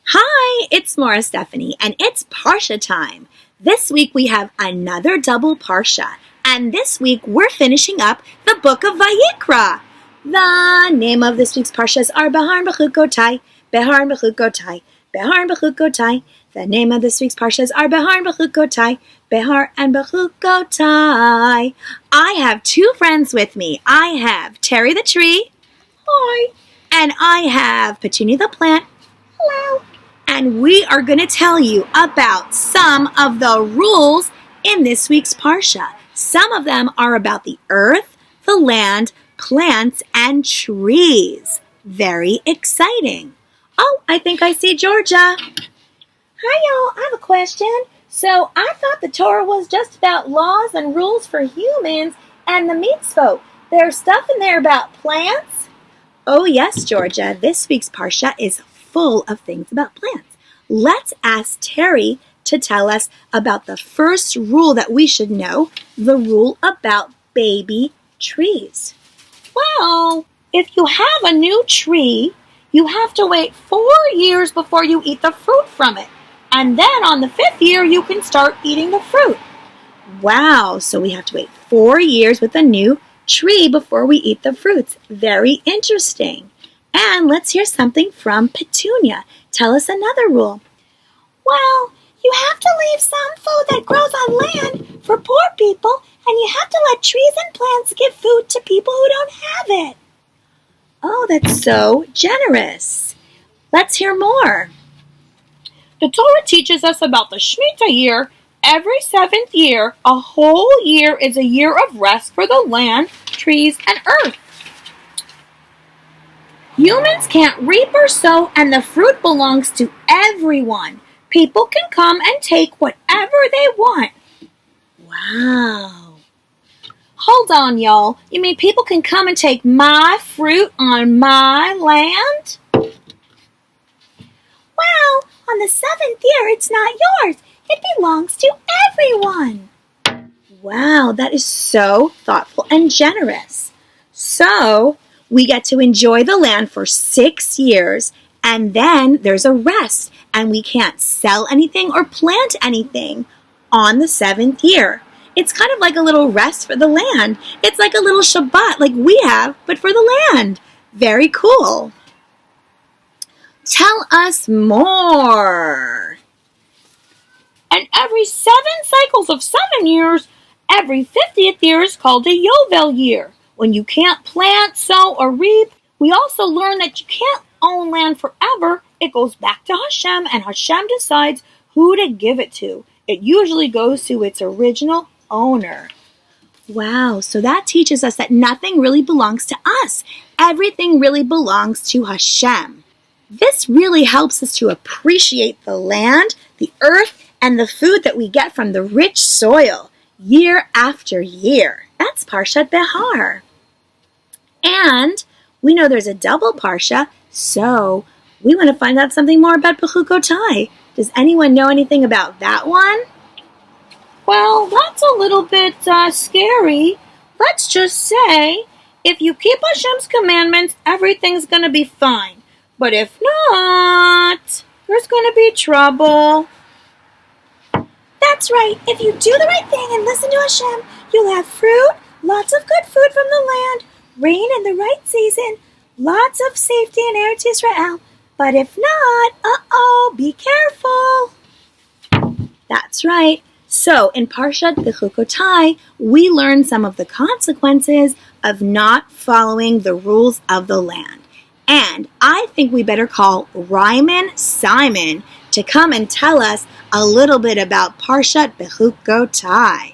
Hi, it's Maura Stephanie, and it's Parsha time. This week we have another double Parsha, and this week we're finishing up the book of Vayikra. The name of this week's Parshas are Behar and Bechukotai, Behar and Bechukotai, Behar and Bechukotai. The name of this week's Parshas are Behar and Bechukotai, Behar and Bechukotai. I have two friends with me. I have Terry the tree, hi, and I have Petunia the plant, hello. And we are going to tell you about some of the rules in this week's Parsha. Some of them are about the earth, the land, plants, and trees. Very exciting. Oh, I think I see Georgia. Hi, y'all. I have a question. So I thought the Torah was just about laws and rules for humans and the mitzvot. There's stuff in there about plants? Oh, yes, Georgia. This week's Parsha is full of things about plants. Let's ask Terry to tell us about the first rule that we should know, the rule about baby trees. Well, if you have a new tree, you have to wait 4 years before you eat the fruit from it. And then on the 5th year, you can start eating the fruit. Wow, so we have to wait 4 years with a new tree before we eat the fruits. Very interesting. And let's hear something from Petunia. Tell us another rule. Well, you have to leave some food that grows on land for poor people, and you have to let trees and plants give food to people who don't have it. Oh, that's so generous. Let's hear more. The Torah teaches us about the Shemitah year. Every 7th year, a whole year is a year of rest for the land, trees, and earth. Humans can't reap or sow, and the fruit belongs to everyone. People can come and take whatever they want. Wow. Hold on, y'all. You mean people can come and take my fruit on my land? Well, on the 7th year, it's not yours. It belongs to everyone. Wow, that is so thoughtful and generous. So, we get to enjoy the land for 6 years, and then there's a rest, and we can't sell anything or plant anything on the 7th year. It's kind of like a little rest for the land. It's like a little Shabbat like we have, but for the land. Very cool. Tell us more. And every 7 cycles of 7 years, every 50th year is called a Yovel year. When you can't plant, sow, or reap, we also learn that you can't own land forever. It goes back to Hashem, and Hashem decides who to give it to. It usually goes to its original owner. Wow, so that teaches us that nothing really belongs to us. Everything really belongs to Hashem. This really helps us to appreciate the land, the earth, and the food that we get from the rich soil year after year. That's Parashat Behar. And we know there's a double Parsha, so we want to find out something more about Bechukotai. Does anyone know anything about that one? Well, that's a little bit scary. Let's just say, if you keep Hashem's commandments, everything's going to be fine. But if not, there's going to be trouble. That's right. If you do the right thing and listen to Hashem, you'll have fruit, lots of good food from the land, rain in the right season, lots of safety in Eretz Yisrael. But if not, be careful. That's right. So in Parashat Bechukotai, we learn some of the consequences of not following the rules of the land. And I think we better call Ryman Simon to come and tell us a little bit about Parashat Bechukotai.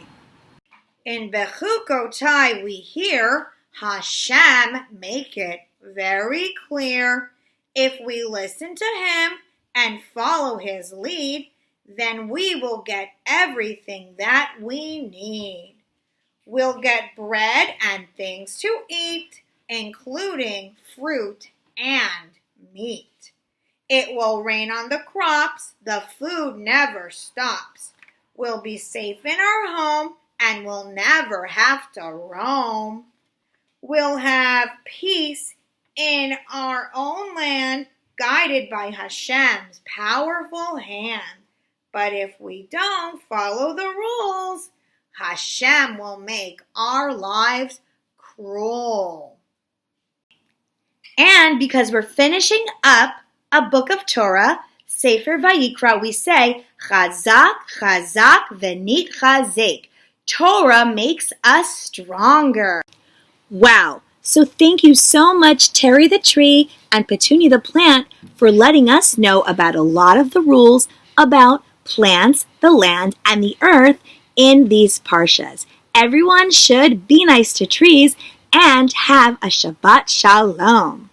In Bechukotai we hear Hashem make it very clear. If we listen to him and follow his lead, then we will get everything that we need. We'll get bread and things to eat, including fruit and meat. It will rain on the crops. The food never stops. We'll be safe in our home and we'll never have to roam. We'll have peace in our own land guided by Hashem's powerful hand. But if we don't follow the rules, Hashem will make our lives cruel. And because we're finishing up a book of Torah, Sefer Vayikra, we say, Chazak, Chazak, V'nit Chazek. Torah makes us stronger. Wow. So thank you so much, Terry the tree and Petunia the plant, for letting us know about a lot of the rules about plants, the land, and the earth in these parshas. Everyone should be nice to trees and have a Shabbat Shalom.